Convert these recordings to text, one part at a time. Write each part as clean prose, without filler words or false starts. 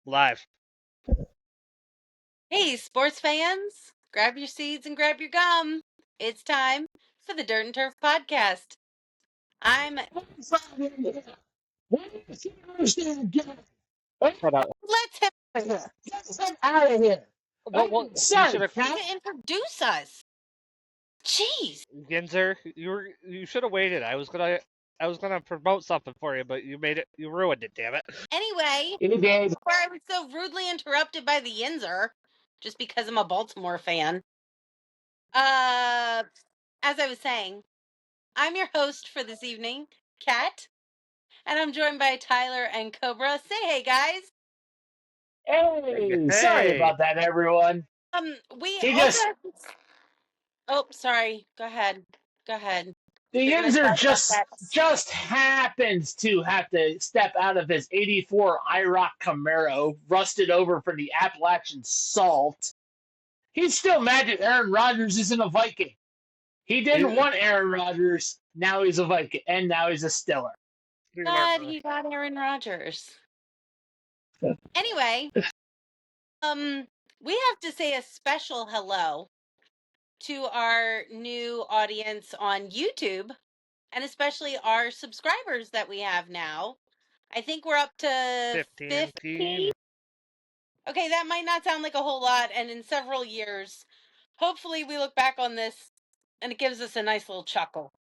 Live. Hey, sports fans, grab your seats and grab your gum. It's time for the Dirt and Turf podcast. Let's Get out of here. Well, Sorry, to introduce us. Jeez. Ginzer, you should have waited. I was gonna promote something for you, but you ruined it. Damn it. Anyway, did. where I was so rudely interrupted by the Yinzer, just because I'm a Baltimore fan. As I was saying, I'm your host for this evening, Kat, and I'm joined by Tyler and Cobra. Say hey, guys. Hey, sorry about that, everyone. Oh, sorry. Go ahead. The You're gonna Yinzer talk about that. just happens to have to step out of his '84 IROC Camaro, rusted over for the Appalachian Salt. He's still mad that Aaron Rodgers isn't a Viking. He didn't want Aaron Rodgers. Now he's a Viking, and now he's a Stiller. God, he got Aaron Rodgers. Anyway, we have to say a special hello to our new audience on YouTube, and especially our subscribers that we have now. I think we're up to 15. Okay, that might not sound like a whole lot, and in several years, hopefully we look back on this and it gives us a nice little chuckle.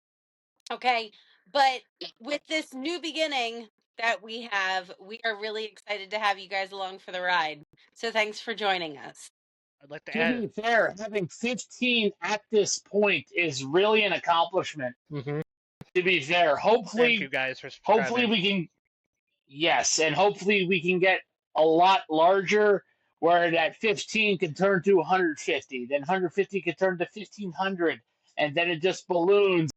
Okay, but with this new beginning that we have, we are really excited to have you guys along for the ride. So thanks for joining us. I'd like to To be fair, having 15 at this point is really an accomplishment. Mm-hmm. To be fair, hopefully, thank you guys for subscribing. hopefully we can, yes, and hopefully we can get a lot larger, where that 15 can turn to 150, then 150 can turn to 1,500, and then it just balloons.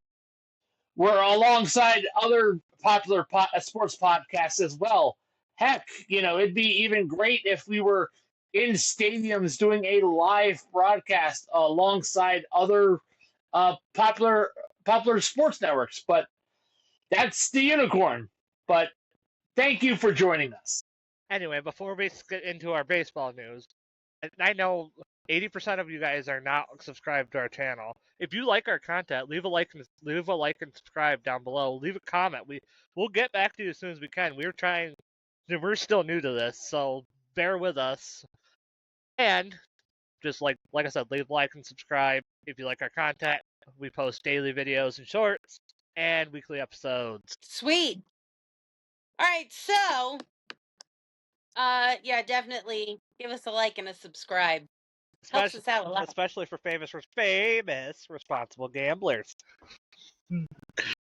We're alongside other popular sports podcasts as well. Heck, it'd be even great if we were in stadiums doing a live broadcast alongside other popular sports networks. But that's the unicorn. But thank you for joining us. Anyway, before we get into our baseball news, I know 80% of you guys are not subscribed to our channel. If you like our content, leave a like and subscribe down below. Leave a comment. We'll get back to you as soon as we can. We're still new to this, so bear with us. And just like I said, leave a like and subscribe if you like our content. We post daily videos and shorts and weekly episodes. Sweet. All right, so yeah, definitely give us a like and a subscribe. Helps us out a lot. Especially for famous responsible gamblers.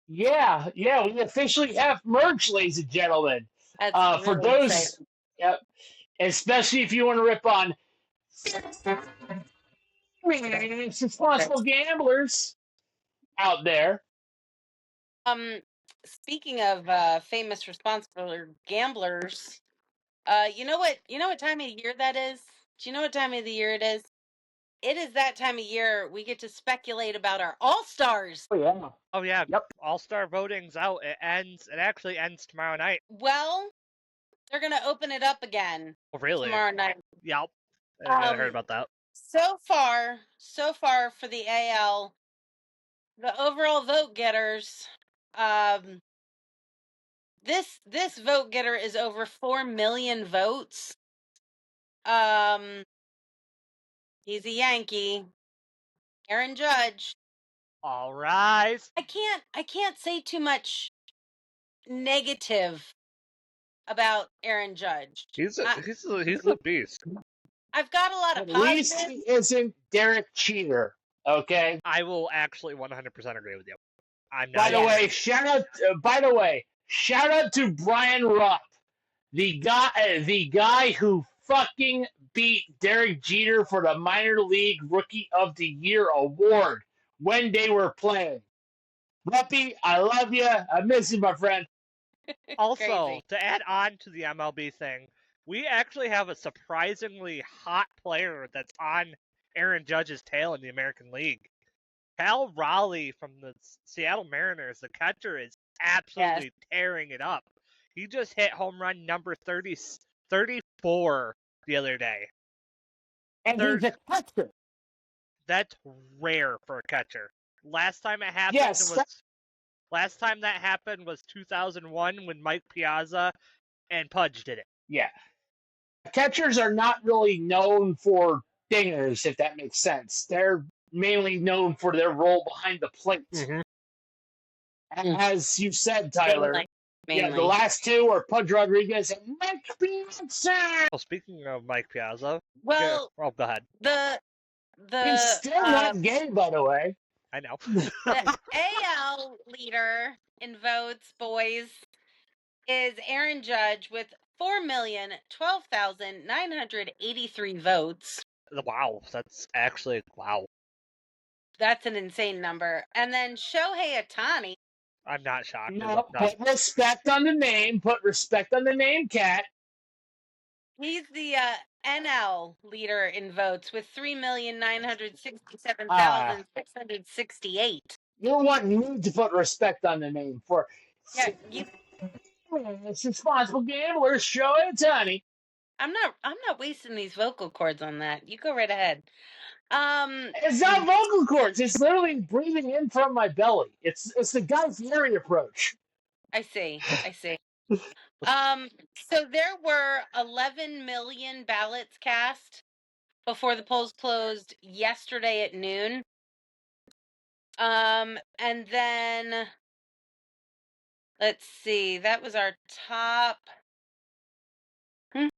Yeah, we officially have merch, ladies and gentlemen. That's for really those, exciting. yep, especially if you want to rip on responsible gamblers out there. Speaking of famous responsible gamblers, you know what time of year that is? Do you know what time of the year it is? It is that time of year we get to speculate about our All-Stars. Oh yeah. Yep. All-Star voting's out. It actually ends tomorrow night. Well, they're gonna open it up again. Oh, really? Tomorrow night. Yep. I heard about that. So far for the AL, the overall vote getters, this vote getter is over 4 million votes. He's a Yankee. Aaron Judge. All right. I can't say too much negative about Aaron Judge. He's a beast. I've got a lot of positives. At least he isn't Derek Cheater, okay? I will actually 100% agree with you. I'm not. By the way, shout out to Brian Rupp, the guy who fucking beat Derek Jeter for the minor league Rookie of the Year award when they were playing. Ruppy, I love you. I miss you, my friend. Also, to add on to the MLB thing, we actually have a surprisingly hot player that's on Aaron Judge's tail in the American League. Cal Raleigh from the Seattle Mariners, the catcher, is absolutely tearing it up. He just hit home run number 34 4 the other day. And he's a catcher. That's rare for a catcher. Last time it happened Yes. last time that happened was 2001 when Mike Piazza and Pudge did it. Yeah. Catchers are not really known for dingers, if that makes sense. They're mainly known for their role behind the plate. Mhm. As you said, Tyler, Mainly. the last two are Pudge Rodriguez and Mike Piazza. Well, speaking of Mike Piazza, Well, go ahead. He's still not gay, by the way. I know. The AL leader in votes, boys, is Aaron Judge with 4,012,983 votes. Wow, that's actually wow. That's an insane number. And then Shohei Ohtani. I'm not shocked. No, put respect on the name. Put respect on the name, Cat. He's the NL leader in votes with 3,967,668. You're wanting me to put respect on the name for Yeah, responsible gamblers. Shohei Ohtani. I'm not wasting these vocal cords on that. You go right ahead. It's not vocal cords. It's literally breathing in from my belly. It's the Guy Fieri approach. I see. So there were 11 million ballots cast before the polls closed yesterday at noon. And then let's see, that was our top. And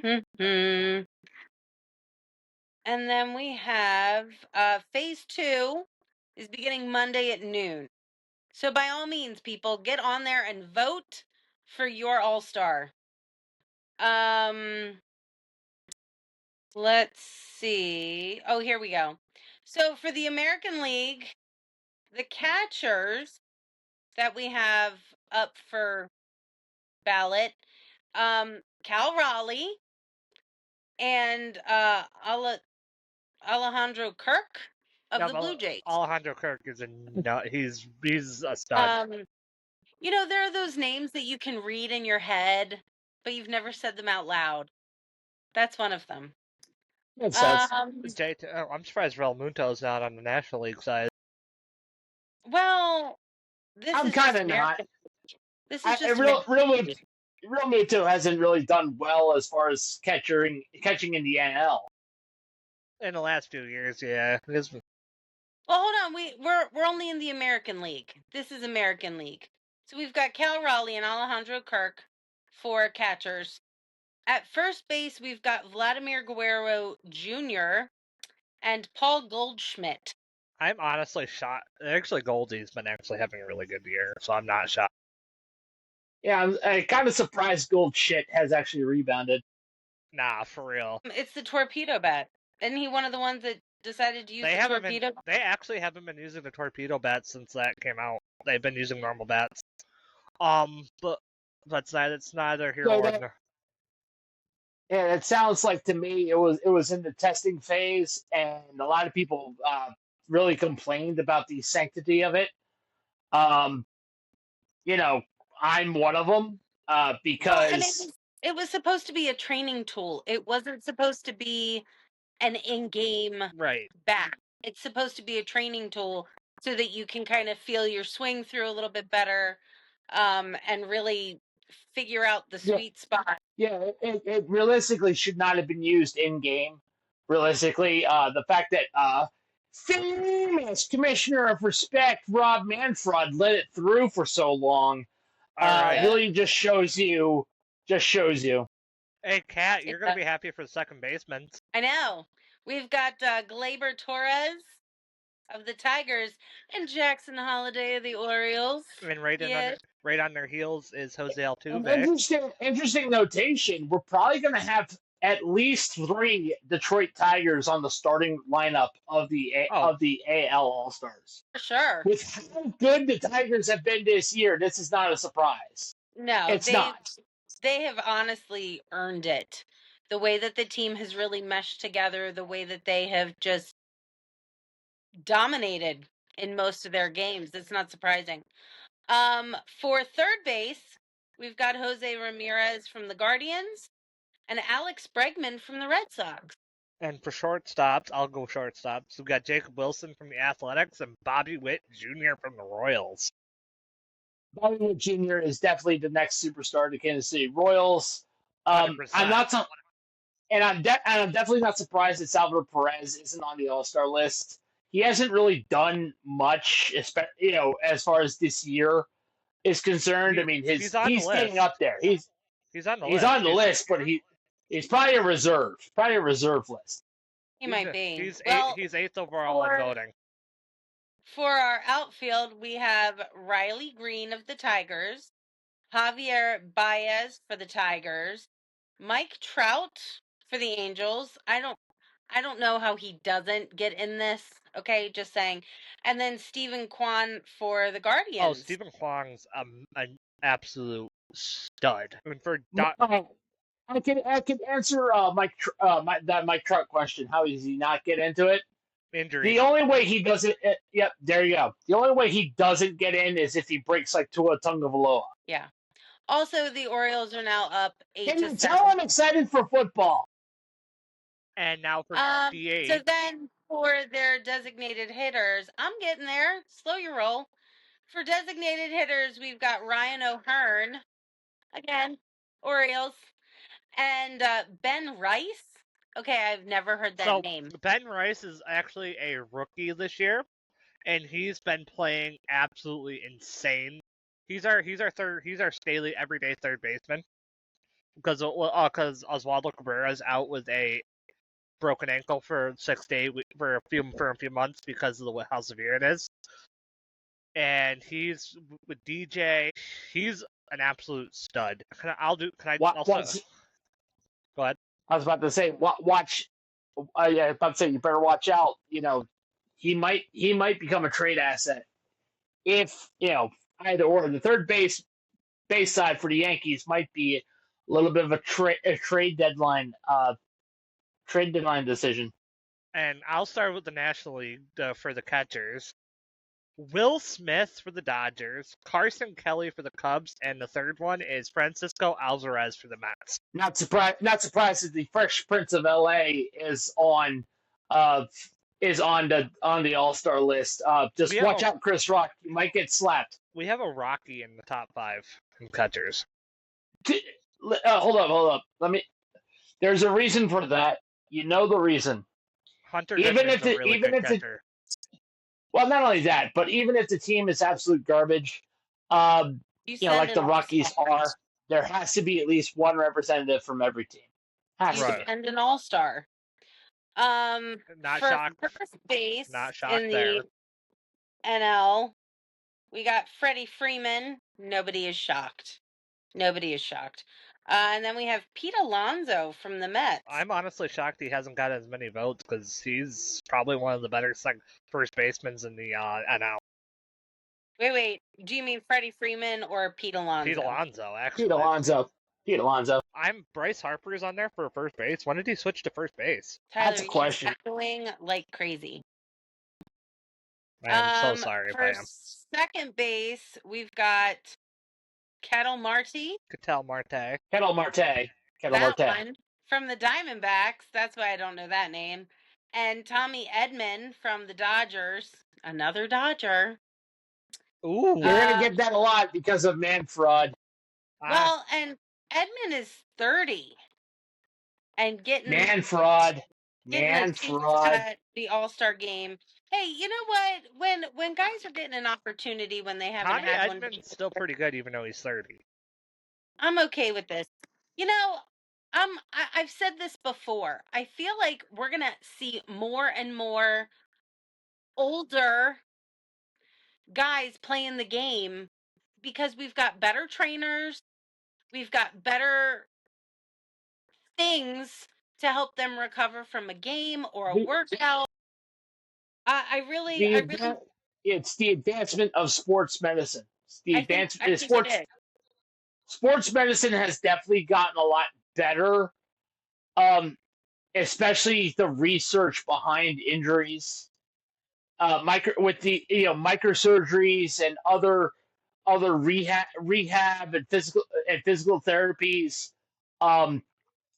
then we have phase 2 is beginning Monday at noon. So by all means, people, get on there and vote for your All-Star. Let's see. Oh, here we go. So for the American League, the catchers that we have up for ballot, Cal Raleigh and Alejandro Kirk of the Blue Jays. Alejandro Kirk is he's a stud. There are those names that you can read in your head, but you've never said them out loud. That's one of them. Makes sense. I'm surprised Real Munto's not on the National League side. Well, I'm kind of not. This is just Real Muto hasn't really done well as far as catching in the NL. In the last few years, yeah. Well, hold on. We're only in the American League. This is American League. So we've got Cal Raleigh and Alejandro Kirk for catchers. At first base, we've got Vladimir Guerrero Jr. and Paul Goldschmidt. I'm honestly shocked. Actually, Goldie's been actually having a really good year, so I'm not shocked. Yeah, I'm kind of surprised Goldschmidt has actually rebounded. Nah, for real. It's the torpedo bat. Isn't he one of the ones that decided to use the torpedo? They actually haven't been using the torpedo bat since that came out. They've been using normal bats. But it's neither here nor there. Yeah, it sounds like to me it was in the testing phase, and a lot of people really complained about the sanctity of it. I'm one of them because it was supposed to be a training tool. It wasn't supposed to be an in-game bat. It's supposed to be a training tool so that you can kind of feel your swing through a little bit better, and really figure out the sweet spot. Yeah, it realistically should not have been used in-game. Realistically, the fact that famous Commissioner of Respect Rob Manfred let it through for so long really just shows you. Hey, Kat, you're going to be happy for the second baseman. I know. We've got Gleyber Torres of the Tigers and Jackson Holiday of the Orioles. And right on their heels is Jose Altuve. Interesting notation. We're probably going to have at least 3 Detroit Tigers on the starting lineup of the AL All-Stars. For sure. With how good the Tigers have been this year, this is not a surprise. No, it's not. They have honestly earned it. The way that the team has really meshed together, the way that they have just dominated in most of their games. It's not surprising. For third base, we've got Jose Ramirez from the Guardians and Alex Bregman from the Red Sox. And for shortstops, I'll go shortstops. We've got Jacob Wilson from the Athletics and Bobby Witt Jr. from the Royals. Bobby Witt Jr. is definitely the next superstar to Kansas City Royals. 100%. I'm not so, and I'm definitely not surprised that Salvador Perez isn't on the All Star list. He hasn't really done much, as far as this year is concerned. I mean, he's on the he's getting list. up there. He's on the he's list. on the list, but he's probably a reserve list. He might be. He's eighth overall in voting. For our outfield, we have Riley Green of the Tigers, Javier Baez for the Tigers, Mike Trout for the Angels. I don't know how he doesn't get in this. Okay, just saying. And then Stephen Kwan for the Guardians. Oh, Stephen Kwan's an absolute stud. I mean, I can answer that Mike Trout question. How does he not get into it? Injury. The only way he doesn't. Yep, there you go. The only way he doesn't get in is if he breaks like Tua Tagovailoa. Yeah. Also, the Orioles are now up 8-7. Can you tell I'm excited for football? And now for DH. So then for their designated hitters, I'm getting there. Slow your roll. For designated hitters, we've got Ryan O'Hearn, again, Orioles, and Ben Rice. Okay, I've never heard that name. Ben Rice is actually a rookie this year, and he's been playing absolutely insane. He's our Staley everyday third baseman because Oswaldo Cabrera is out with a broken ankle for 6 to 8 for a few months because of how severe it is. And he's with DJ. He's an absolute stud. Go ahead. I was about to say, watch. Yeah, about to say you better watch out. He might become a trade asset if either or. The third base side for the Yankees might be a little bit of a trade deadline decision. And I'll start with the National League for the catchers. Will Smith for the Dodgers, Carson Kelly for the Cubs, and the third one is Francisco Alvarez for the Mets. Not surprised that the Fresh Prince of LA is on the All-Star list. Just watch out, Chris Rock. You might get slapped. We have a Rocky in the top 5 in catchers. Hold up. There's a reason for that. You know the reason. Hunter Goodman's a really good catcher. Well, not only that, but even if the team is absolute garbage, like the Rockies are, there has to be at least one representative from every team. And an All-Star. Not for shocked. First base Not shocked in the NL, we got Freddie Freeman. Nobody is shocked. And then we have Pete Alonso from the Mets. I'm honestly shocked he hasn't got as many votes because he's probably one of the better first basemen in the NL. Wait. Do you mean Freddie Freeman or Pete Alonso? Pete Alonso, actually. Pete Alonso. Bryce Harper's on there for first base. When did he switch to first base? Tyler, that's a question. Going like crazy. I'm so sorry if I am. Second base, we've got Ketel Marte. One from the Diamondbacks. That's why I don't know that name. And Tommy Edman from the Dodgers. Another Dodger. Ooh. You're going to get that a lot because of Manfred. Well, and Edman is 30. And getting Manfred. The All-Star game. Hey, you know what? When guys are getting an opportunity when they haven't Tommy had Edman's one, still pretty good even though he's 30. I'm okay with this. I've said this before. I feel like we're gonna see more and more older guys playing the game because we've got better trainers, we've got better things to help them recover from a game or a workout. It's the advancement of sports medicine. Sports medicine has definitely gotten a lot better, especially the research behind injuries, microsurgeries and other rehab and physical therapies.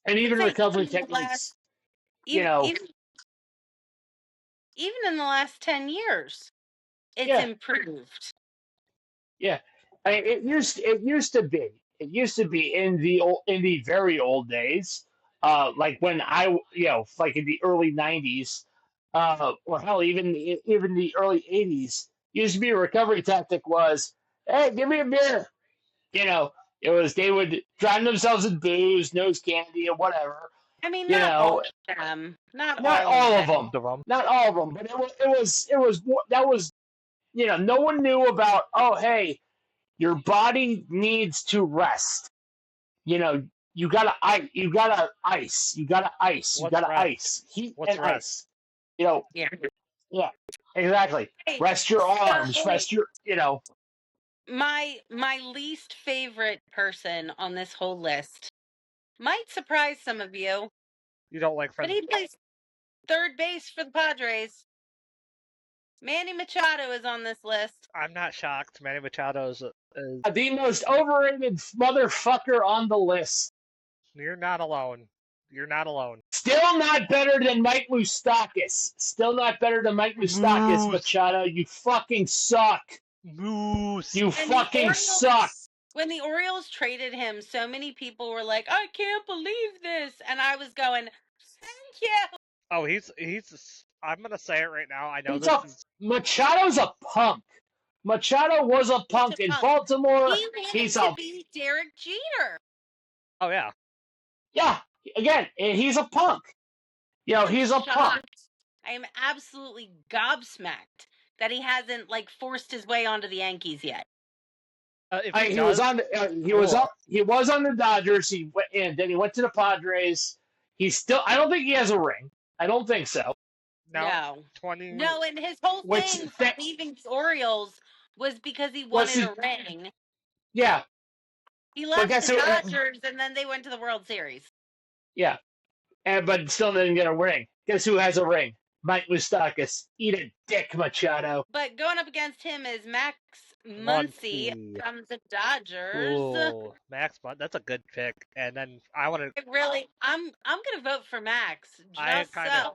And even say recovery even in the last- techniques, you know, even in the last 10 years, it's Yeah. improved. yeah. I mean, it used to be in the very old days, like when like in the early '90s, or hell, even the early '80s, used to be a recovery tactic was, hey, give me a beer. You know, it was they would drown themselves in booze, nose candy, and whatever. I mean, You not all know, of them. Not not all of all of them. them, not all of them, but it was that was no one knew about. Oh, hey, your body needs to rest. You know, you gotta ice, you What's gotta rest? ice, heat What's and rest? ice. You know, Yeah. yeah, exactly. Hey, Rest your arms, so rest your, my least favorite person on this whole list might surprise some of you, You don't like but friends. he plays third base for the Padres. Manny Machado is on this list. I'm not shocked. Manny Machado is. the most overrated motherfucker on the list. You're not alone. You're not alone. Still not better than Mike Moustakas. Still not better than Mike Moustakas, Moose. Machado. You fucking suck. Moose. You fucking suck. When the Orioles traded him, so many people were like, I can't believe this. And I was going, thank you. Oh, he's. I'm gonna say it right now. I know He's this a, is. Machado's a punk. Machado was a punk in Baltimore. He wanted to be Derek Jeter. Oh yeah. Yeah. Again, he's a punk. He's a punk. I am absolutely gobsmacked that he hasn't forced his way onto the Yankees yet. If he was on the Dodgers. And then he went to the Padres. He's still. I don't think he has a ring. I don't think so. No. 20. No, and his whole thing for leaving the Orioles was because he wanted a ring. Yeah. He left the Dodgers, and then they went to the World Series. Yeah. But still didn't get a ring. Guess who has a ring? Mike Moustakas. Eat a dick, Machado. But going up against him is Max Muncy from the Dodgers. Ooh, Max Muncy. That's a good pick. And then I want to. Really, I'm gonna vote for Max. I kind of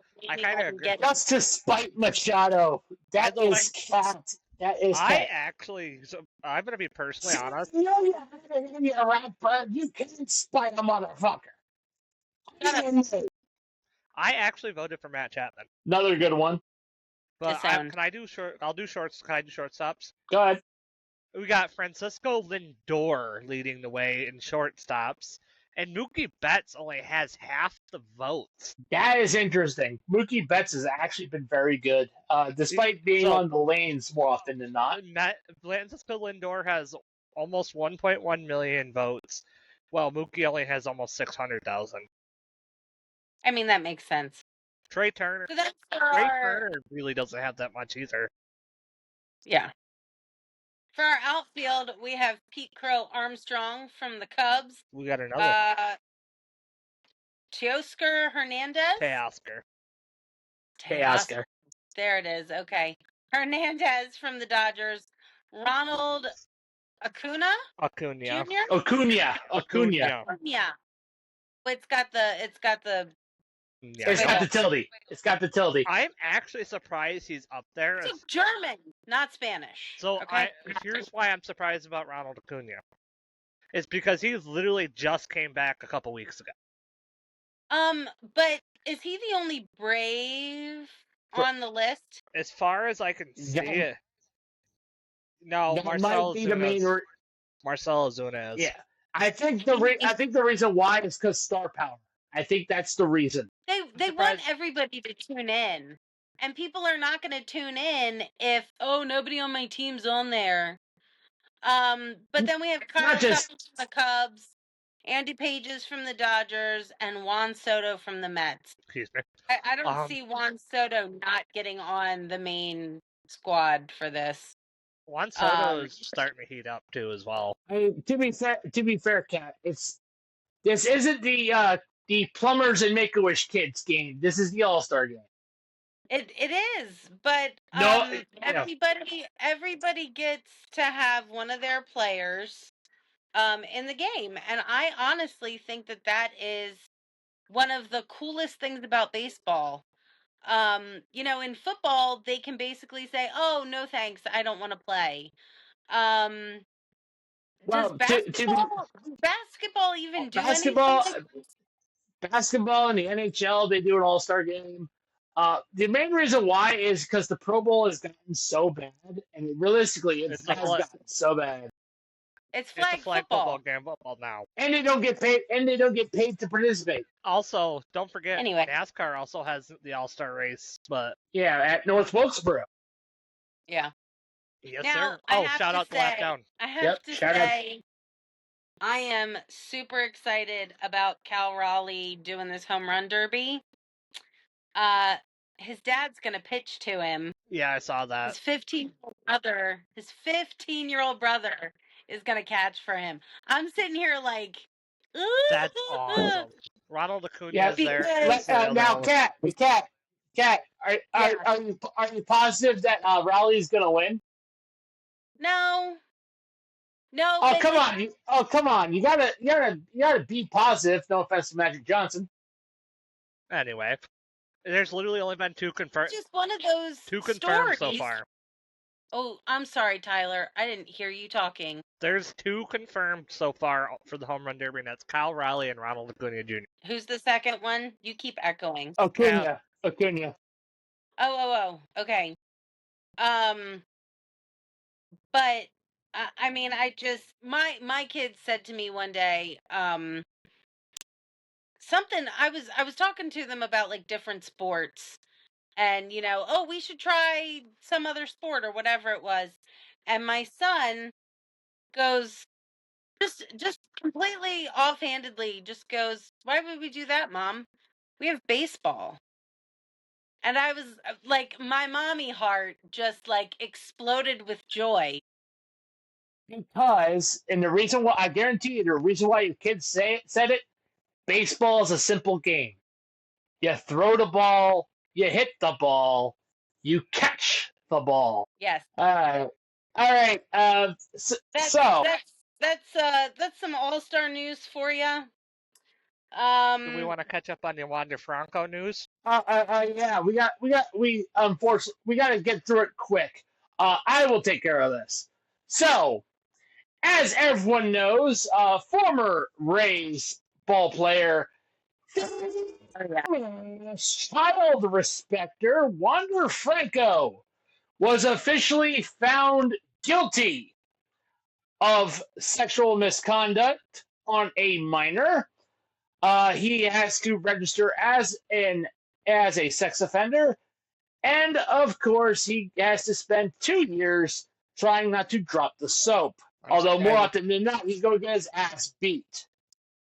agree. Just to spite Machado. That is cat. That is cat. I'm gonna be personally honest. You're a rapper. You can't spite a motherfucker. I actually voted for Matt Chapman. Another good one. But can I do short? I'll do shorts. Can I do shortstops? Go ahead. We got Francisco Lindor leading the way in shortstops, and Mookie Betts only has half the votes. That is interesting. Mookie Betts has actually been very good, despite being on the lanes more often than not. Francisco Lindor has almost 1.1 million votes, while Mookie only has almost 600,000. I mean, that makes sense. Trey Turner. Turner really doesn't have that much either. Yeah. For our outfield, we have Pete Crow Armstrong from the Cubs. We got another. Teoscar Hernandez. Teoscar. There it is. Okay. Hernandez from the Dodgers. Ronald Acuna. Acuna. It's got the tilde. I'm actually surprised he's up there. It's German, not Spanish. So here's why I'm surprised about Ronald Acuna. It's because he literally just came back a couple weeks ago. But is he the only Brave on the list? As far as I can see it. No, Marcell Ozuna. Marcell Ozuna is. Yeah. I think the reason why is because star power. I think that's the reason. They want everybody to tune in. And people are not going to tune in if, nobody on my team's on there. But then we have Kyle Tucker from the Cubs, Andy Pages from the Dodgers, and Juan Soto from the Mets. Excuse me. I don't see Juan Soto not getting on the main squad for this. Juan Soto is starting to heat up too as well. To be fair, Kat, this isn't the plumbers and Make-A-Wish kids game. This is the All-Star game. It is, but everybody gets to have one of their players in the game, and I honestly think that is one of the coolest things about baseball. In football, they can basically say, "Oh, no thanks, I don't want to play." Um, does Well, basketball even do anything basketball, like basketball in the NHL, they do an All Star game. The main reason why is because the Pro Bowl has gotten so bad, and realistically, it It's a has gotten so bad, it's it's a flag flag football football? game football now. and they don't get paid, to participate. Also, don't forget Anyway, NASCAR also has the All-Star race, but Yeah, at North Wilkesboro. yeah. yes, Now sir. Oh, shout out to Lap Down. I have Yep, to shout out. say, I am super excited about Cal Raleigh doing this home run derby. His dad's gonna pitch to him. Yeah, I saw that. His 15-year-old brother is gonna catch for him. I'm sitting here like, That's ooh, awesome. Ronald Acuna Yeah, is there. because now, Cat, yeah, are you positive that Raleigh is gonna win? no, no, Oh but come on, you gotta be positive. No offense to Magic Johnson. Anyway, there's literally only been two confirmed just one of those so stories. far. Oh, I'm sorry, Tyler. I didn't hear you talking. There's two confirmed so far for the home run derby, and that's Kyle Riley and Ronald Acuna Jr. Who's the second one? You keep echoing. Acuna. Okay. Um, but I mean, I just my kids said to me one day, something. I was talking to them about like different sports, and oh, we should try some other sport or whatever it was, and my son goes, just completely offhandedly, just goes, "Why would we do that, Mom? We have baseball." And I was like, my mommy heart just like exploded with joy. Because, and the reason why, I guarantee you, the reason why your kids said it, baseball is a simple game. You throw the ball, you hit the ball, you catch the ball. Yes. All right. That's So, that's some all-star news for you. Do we want to catch up on the Wander Franco news? yeah, unfortunately, we got to get through it quick. I will take care of this. So, as everyone knows, former Rays ball player, child respecter Wander Franco was officially found guilty of sexual misconduct on a minor. He has to register as a sex offender, and of course, he has to spend 2 years trying not to drop the soap. Although more often than not, he's going to get his ass beat.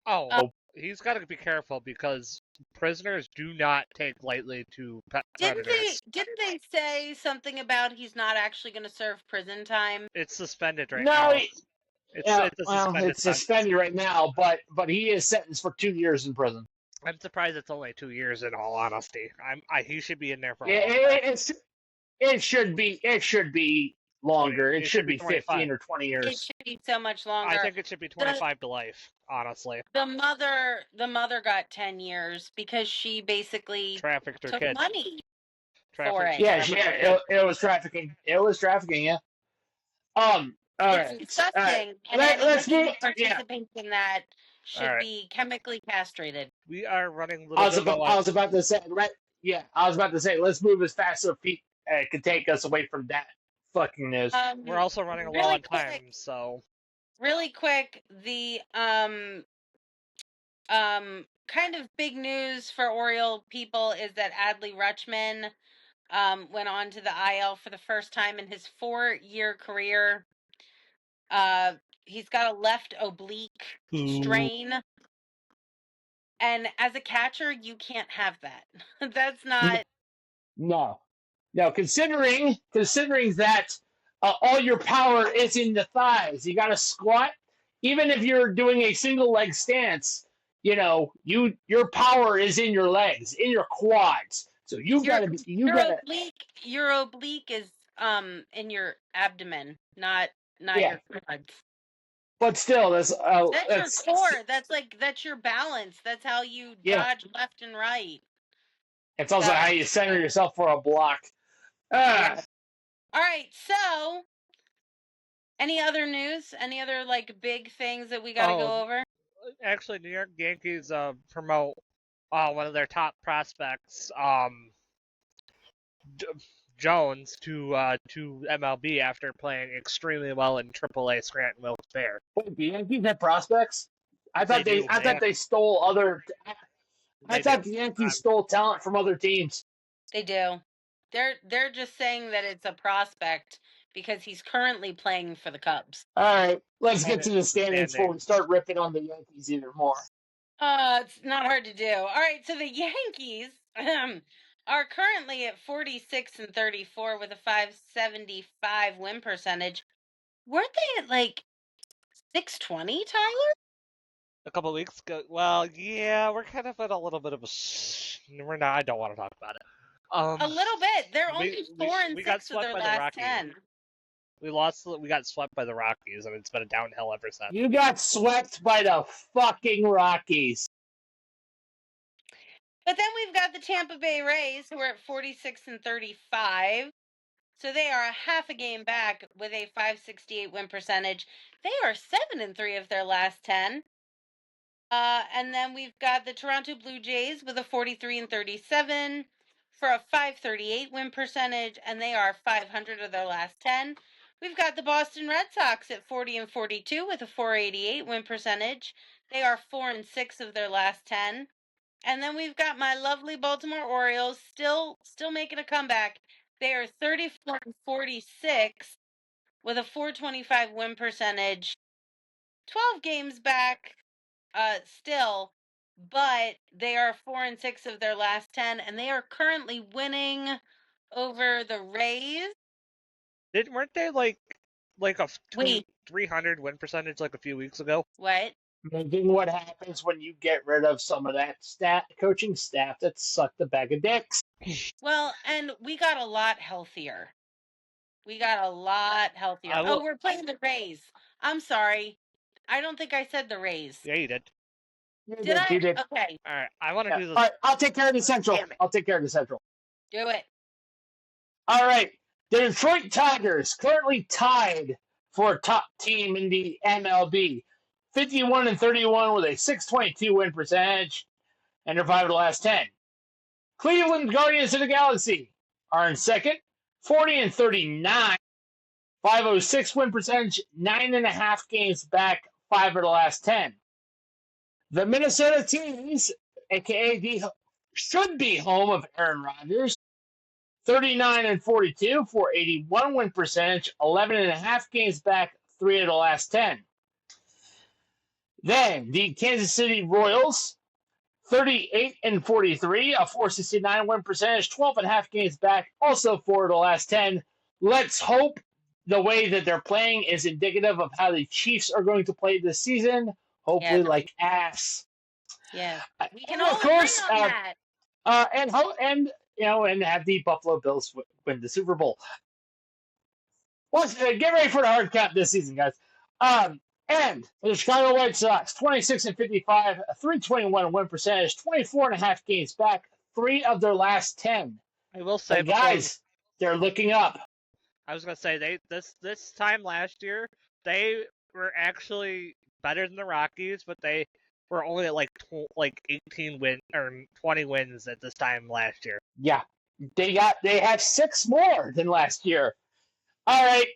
Oh, he's got to be careful because prisoners do not take lightly to predators. Didn't they say something about he's not actually going to serve prison time? It's suspended right No, now. it's suspended right now, but he is sentenced for 2 years in prison. I'm surprised it's only 2 years. In all honesty, he should be in there for. It should be longer. It should be 25. 15 or 20 years. It should be so much longer. I think it should be 25 to life. Honestly, the mother got 10 years because she basically trafficked her took kid. money Trafficked, for it. Yeah, it was trafficking. It was trafficking. Yeah. All right. It's disgusting. And Let's anyone move. who participates in that should Alright. be chemically castrated. We are running a I little bit low. was about to say, right? Yeah, I was about to say, let's move as fast as Pete could take us away from that fucking news. We're also running really low on quick. time, so Really quick, the kind of big news for Oriole people is that Adley Rutschman went on to the IL for the first time in his 4-year career. He's got a left oblique strain. And as a catcher, you can't have that. That's not. No, considering that all your power is in the thighs, you got to squat. Even if you're doing a single leg stance, your power is in your legs, in your quads. So your oblique is in your abdomen, not Yeah. your quads. But still, That's your core. That's your balance. That's how you yeah. dodge left and right. It's also So, how you center yourself for a block. Ah, yeah. All right. So, any other news? Any other like big things that we got to go over? Actually, New York Yankees promote one of their top prospects, Jones, to MLB after playing extremely well in AAA Scranton Wilkes-Barre. wait, the Yankees had prospects? I They thought do. they stole other. I They thought do. the Yankees stole talent from other teams. They do. They're just saying that it's a prospect because he's currently playing for the Cubs. All right, let's get to the standings before we Standings. start ripping on the Yankees even more. It's not hard to do. All right, so the Yankees are currently at 46-34 with a 575 win percentage. Weren't they at like 620, Tyler? A couple weeks ago. Well, yeah, we're kind of at a little bit of a. We're not. I don't want to talk about it. A little bit. They're we- only we- 4 and we got 6 of swept their by the last Rockies. 10. We got swept by the Rockies, and it's been a downhill ever since. You got swept by the fucking Rockies. But then we've got the Tampa Bay Rays who are at 46-35. So they are a half a game back with a 568 win percentage. They are 7-3 of their last 10. And then we've got the Toronto Blue Jays with a 43-37 for a 538 win percentage, and they are 500 of their last 10. We've got the Boston Red Sox at 40-42 with a 488 win percentage. They are 4-6 of their last 10. And then we've got my lovely Baltimore Orioles still making a comeback. They are 34-46 with a 425 win percentage. 12 games back still, but they are 4-6 of their last 10, and they are currently winning over the Rays. Weren't they like a Wait. 300 win percentage like a few weeks ago? What? Making what happens when you get rid of some of that coaching staff that sucked a bag of dicks. Well, and we got a lot healthier. We're playing the Rays. I'm sorry. I don't think I said the Rays. Yeah, you did. Did I? You did. Okay. All right, I want to do this. All right, I'll take care of the Central. Damn it. I'll take care of the Central. Do it. All right. The Detroit Tigers currently tied for a top team in the MLB. 51-31 with a 622 win percentage, and they're 5 of the last 10. Cleveland Guardians of the Galaxy are in second, 40-39, 506 win percentage, 9.5 games back, 5 of the last 10. The Minnesota Twins, aka the should be home of Aaron Rodgers, 39-42 for 81 win percentage, 11.5 games back, 3 of the last 10. Then the Kansas City Royals, 38-43, a 469 win percentage, 12.5 games back, also 4 of the last 10. Let's hope the way that they're playing is indicative of how the Chiefs are going to play this season. Hopefully, like ass. Yeah, we can And all of course, agree on that. And have the Buffalo Bills win the Super Bowl. Get ready for the hard cap this season, guys. And the Chicago White Sox, 26-55, a 321 win percentage, 24.5 games back, 3 of their last 10. I will say, guys, they're looking up. I was gonna say this time last year they were actually better than the Rockies, but they were only at like 18 win or 20 wins at this time last year. Yeah, they have 6 more than last year. All right.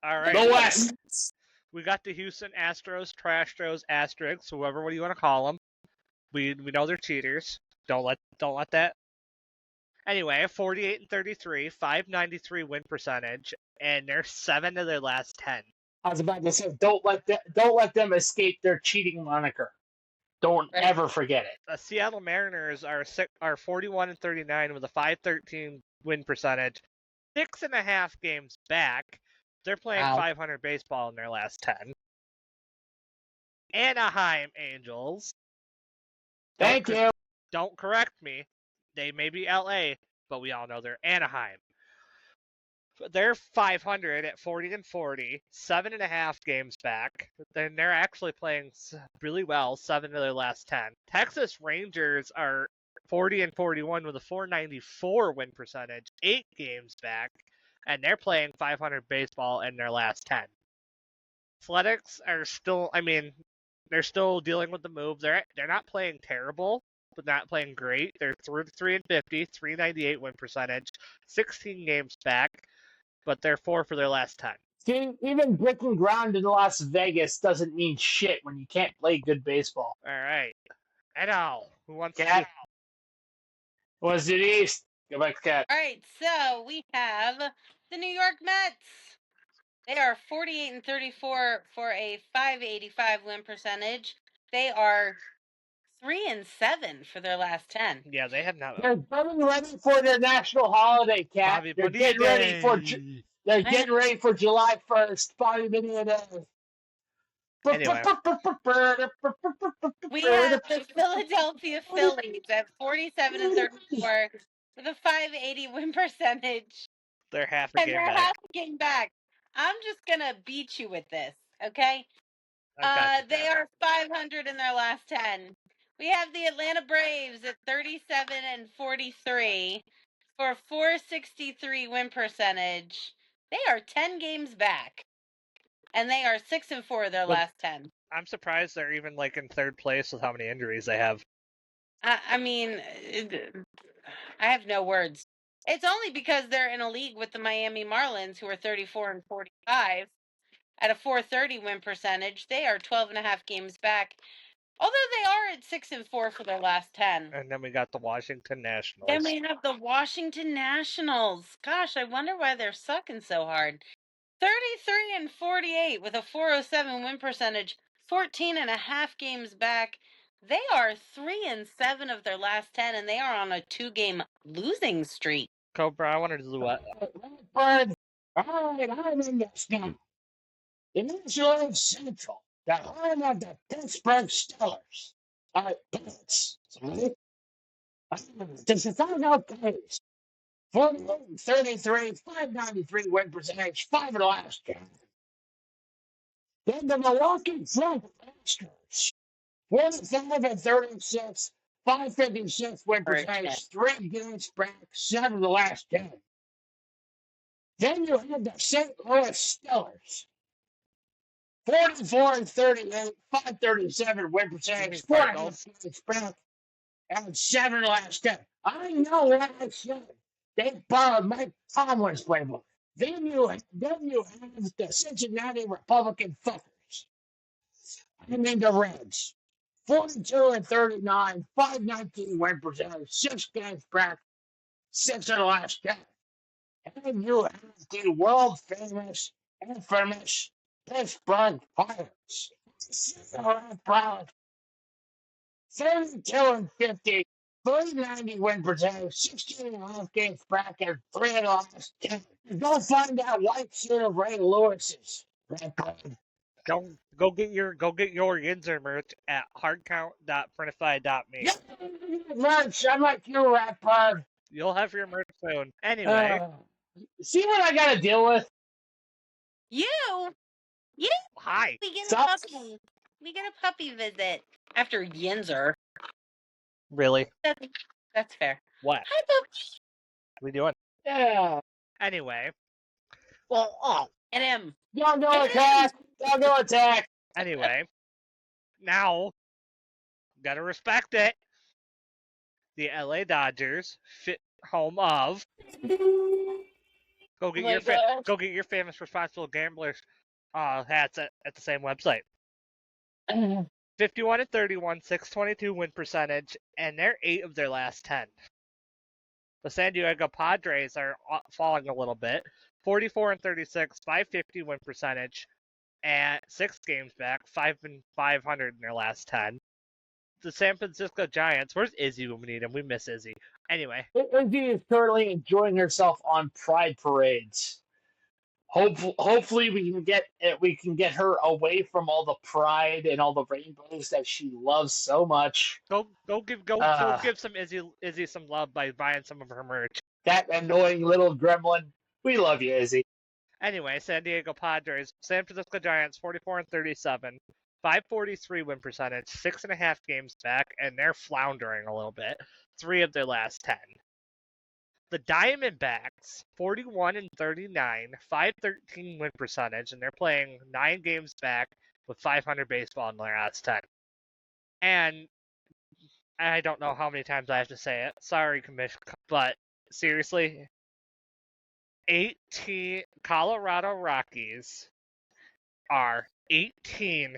The West. We got the Houston Astros, Trastros, Asterix, whoever you want to call them. We know they're cheaters. Don't let that. Anyway, 48-33, 593 win percentage, and they're 7 of their last 10. I was about to say, don't let them escape their cheating moniker. Don't ever forget it. The Seattle Mariners are 41-39 with a 513 win percentage, 6.5 games back. They're playing 500 baseball in their last 10. Anaheim Angels. Thank you. Don't correct me. They may be LA, but we all know they're Anaheim. They're 500 at 40-40, 7.5 games back. Then they're actually playing really well, 7 of their last 10. Texas Rangers are 40-41 with a 494 win percentage, 8 games back, and they're playing 500 baseball in their last 10. Athletics are still, they're still dealing with the move. They're not playing terrible, but not playing great. They're 3-50, 398 win percentage, 16 games back, but they're 4 for their last 10. See, even breaking ground in Las Vegas doesn't mean shit when you can't play good baseball. All right. I know. Who wants Cat? to? Was it East? Go back to Cat. All right, so we have the New York Mets. They are 48-34 for a 585 win percentage. They are 3-7 for their last 10. Yeah, they have not. They're getting ready for their national holiday, Cat. Bobby They're Bonilla getting ready for. Day. They're getting ready for July 1st. Bobby Bonilla Day. Anyway. We have the Philadelphia Phillies at 47-34 with a 580 win percentage. They're half a And game they're back. half a game back. I'm just going to beat you with this, okay? They are 500 in their last 10. We have the Atlanta Braves at 37-43 for a 463 win percentage. They are 10 games back. And they are 6-4 their last 10. I'm surprised they're even in third place with how many injuries they have. I have no words. It's only because they're in a league with the Miami Marlins, who are 34-45 at a 430 win percentage. They are 12.5 games back, although they are at 6-4 for their last 10. And then we got the Washington Nationals. Then we have the Washington Nationals. Gosh, I wonder why they're sucking so hard. 33-48 with a 407 win percentage, 14.5 games back. They are 3-7 of their last 10, and they are on a 2-game losing streak. Cobra, I wanted to do what? All right, I'm in this now. In National League Central, the home of the Pittsburgh Steelers. All right, Pirates. The Chicago Cubs. 48-33, 593 win percentage, 5 of the last 10. Then the Milwaukee Brewers. 45-36, 556 win percentage, 3 games back, 7 of the last 10. Then you have the St. Louis Steelers. 44-38, 537 win percentage, 4.5 games back, and 7 of the last 10. I know what I said. They borrowed Mike Tomlin's playbook. Then you have the Cincinnati Republican fuckers. I mean the Reds. 42-39, 519 win percentage, 6 games back, 6 of the last 10. And you have the world famous, infamous Pittsburgh Pirates. 32-50, 390 win percentage, 16.5 games back, and 3 of the last 10. Go find that white shirt of Ray Lewis's. Go get your Yinzer merch at hardcount.printify.me. Yeah, merch. I'm like you, Rat Bird. You'll have your merch soon. Anyway. See what I gotta deal with? You? Hi. We get a puppy. We get a puppy visit after Yinzer. Really? That's fair. What? Hi, puppy. What are we doing? Yeah. Anyway. Well, Get him. Don't go attack. Don't go attack. Anyway. Now, gotta respect it. The LA Dodgers, home of. Go get your famous responsible gamblers hats at the same website. 51-31, 622 win percentage, and they're 8 of their last 10. The San Diego Padres are falling a little bit. 44-36, 550 win percentage, and 6 games back, 500 in their last 10. The San Francisco Giants. Where's Izzy when we need him? We miss Izzy. Anyway. Izzy is currently enjoying herself on pride parades. Hopefully we can get her away from all the pride and all the rainbows that she loves so much. Go give some Izzy some love by buying some of her merch. That annoying little gremlin. We love you, Izzy. Anyway, San Diego Padres, San Francisco Giants, 44-37, 543 win percentage, 6.5 games back, and they're floundering a little bit. 3 of their last 10. The Diamondbacks, 41-39, 513 win percentage, and they're playing 9 games back with 500 baseball in their last 10. And I don't know how many times I have to say it. Sorry, Commission, but seriously, 18 Colorado Rockies are 18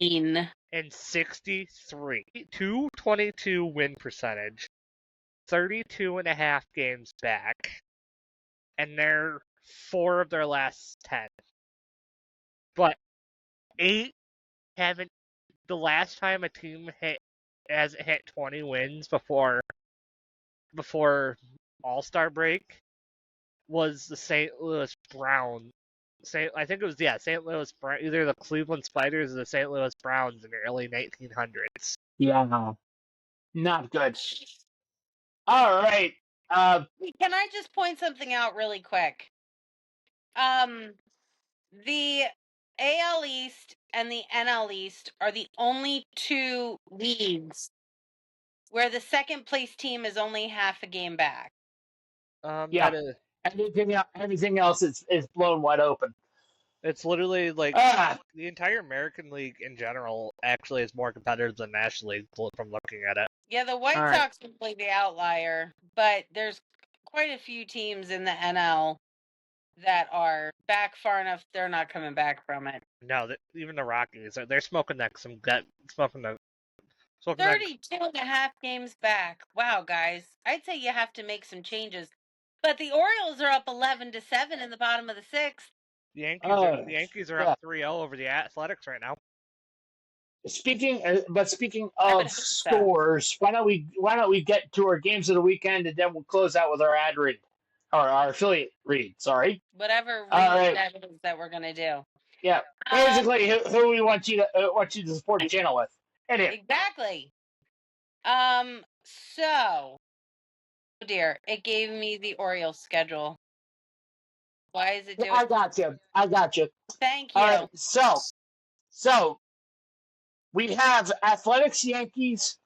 and 63, 222 win percentage, 32.5 games back, and they're 4 of their last 10. But 8 haven't. The last time a team hasn't hit 20 wins before All-Star break was the St. Louis Browns. I think it was St. Louis Browns, either the Cleveland Spiders or the St. Louis Browns in the early 1900s. Yeah, not good. All right. Can I just point something out really quick? The AL East and the NL East are the only 2 leagues where the second place team is only half a game back. Yeah. That is, Everything else is blown wide open. it's literally like the entire American League in general actually is more competitive than National League from looking at it. Yeah, the White All Sox will play the outlier, but there's quite a few teams in the NL that are back far enough they're not coming back from it. No, even the Rockies, they're smoking that 32.5 games back. Wow, guys. I'd say you have to make some changes. But the Orioles are up 11-7 in the bottom of the 6th. The Yankees are up 3-0 over the Athletics right now. Speaking of scores, why don't we get to our games of the weekend, and then we'll close out with our ad read, or our affiliate read. Sorry. Whatever read that is that we're gonna do. Yeah, basically, who we want you to support the channel with. Anyway. Exactly. So, oh dear, it gave me the Orioles schedule. Why is it doing? I got you. Thank you. All right, so we have Athletics, Yankees,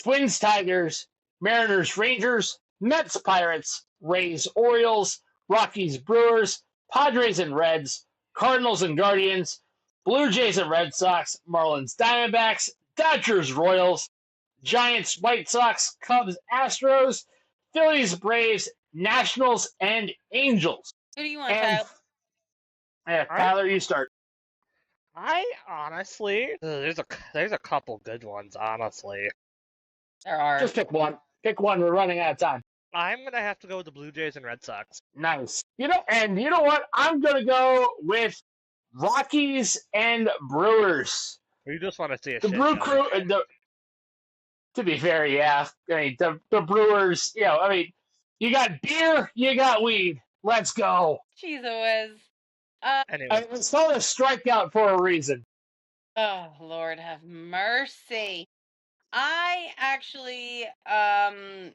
Twins, Tigers, Mariners, Rangers, Mets, Pirates, Rays, Orioles, Rockies, Brewers, Padres and Reds, Cardinals and Guardians, Blue Jays and Red Sox, Marlins, Diamondbacks, Dodgers, Royals, Giants, White Sox, Cubs, Astros, Phillies, Braves, Nationals, and Angels. Who do you want, Tyler? Yeah, Tyler, you start. I honestly, there's a couple good ones, honestly. There are. Just pick one. Pick one. We're running out of time. I'm gonna have to go with the Blue Jays and Red Sox. Nice. You know what? I'm gonna go with Rockies and Brewers. You just want to see the Brew Crew. To be fair, yeah. I mean, the Brewers. You got beer, you got weed. Let's go. Jeez, it was. Anyway. It's called a strikeout for a reason. Oh, Lord have mercy. I actually, I'm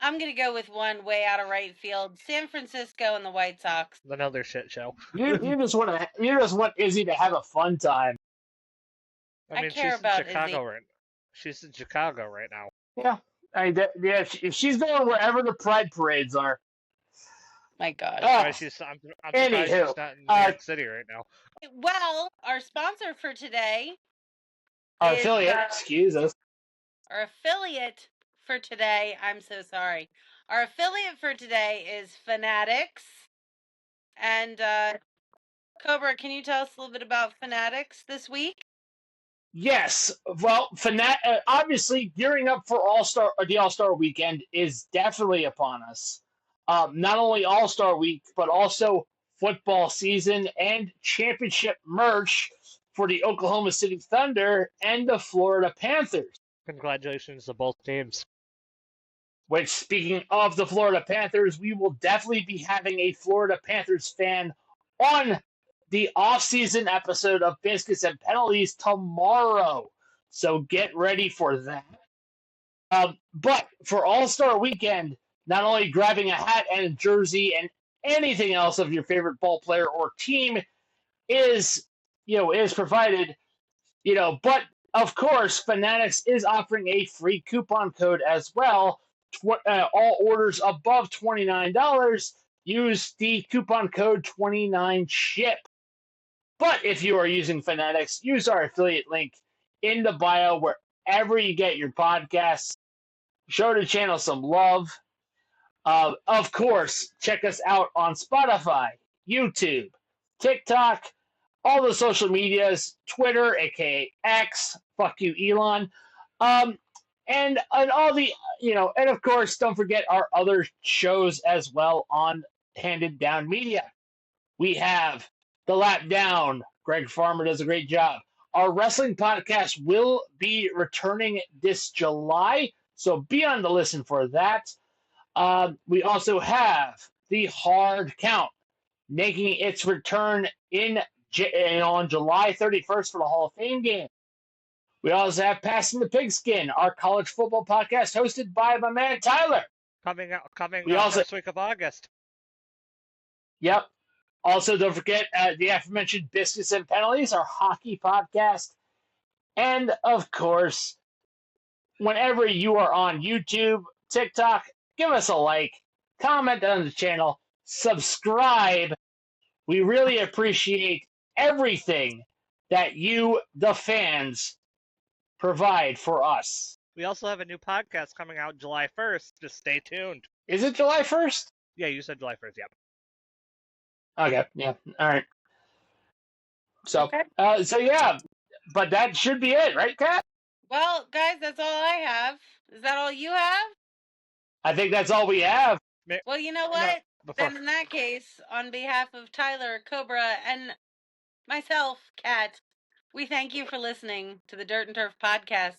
going to go with one way out of right field. San Francisco and the White Sox. Another shit show. You just want Izzy to have a fun time. I mean, care about Izzy. She's in Chicago right now. Yeah. She's going wherever the Pride parades are. My God. I'm surprised she's not in New York City right now. Well, our sponsor for today. Our affiliate, excuse us. Our affiliate for today, I'm so sorry. Our affiliate for today is Fanatics. And Cobra, can you tell us a little bit about Fanatics this week? Yes. Well, obviously gearing up for the All-Star weekend is definitely upon us. Not only All-Star week, but also football season and championship merch for the Oklahoma City Thunder and the Florida Panthers. Congratulations to both teams. Which, speaking of the Florida Panthers, we will definitely be having a Florida Panthers fan on the off-season episode of Biscuits and Penalties tomorrow. So get ready for that. But for All-Star Weekend, not only grabbing a hat and a jersey and anything else of your favorite ball player or team is provided. But of course, Fanatics is offering a free coupon code as well. All orders above $29 use the coupon code 29SHIP. But if you are using Fanatics, use our affiliate link in the bio wherever you get your podcasts. Show the channel some love. Of course, check us out on Spotify, YouTube, TikTok, all the social medias, Twitter, aka X, fuck you, Elon, and all the and of course, don't forget our other shows as well on Handed Down Media. We have The Lap Down. Greg Farmer does a great job. Our wrestling podcast will be returning this July, so be on the listen for that. We also have The Hard Count, making its return on July 31st for the Hall of Fame game. We also have Passing the Pigskin, our college football podcast hosted by my man Tyler. Coming We also, first week of August. Yep. Also, don't forget the aforementioned Biscuits and Penalties, our hockey podcast. And, of course, whenever you are on YouTube, TikTok, give us a like, comment on the channel, subscribe. We really appreciate everything that you, the fans, provide for us. We also have a new podcast coming out July 1st. Just stay tuned. Is it July 1st? Yeah, you said July 1st, yep. Okay, yeah, all right. So, Okay. so yeah, but that should be it, right, Kat? Well, guys, that's all I have. Is that all you have? I think that's all we have. Well, you know what? No, then in that case, on behalf of Tyler, Cobra, and myself, Kat, we thank you for listening to the Dirt and Turf podcast.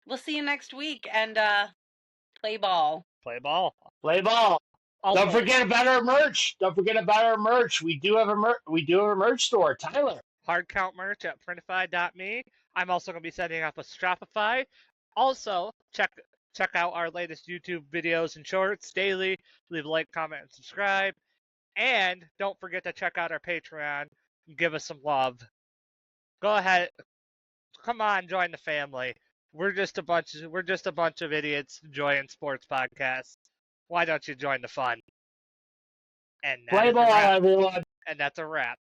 We'll see you next week, and play ball. Play ball. Play ball. Also, Don't forget about our merch. We do have a merch store, Tyler. Hard Count merch at printify.me. I'm also going to be setting up a Shopify. Also, check out our latest YouTube videos and shorts daily. Leave a like, comment, and subscribe. And don't forget to check out our Patreon and give us some love. Go ahead. Come on, join the family. We're just a bunch of idiots enjoying sports podcasts. Why don't you join the fun? And Play ball, everyone. And that's a wrap.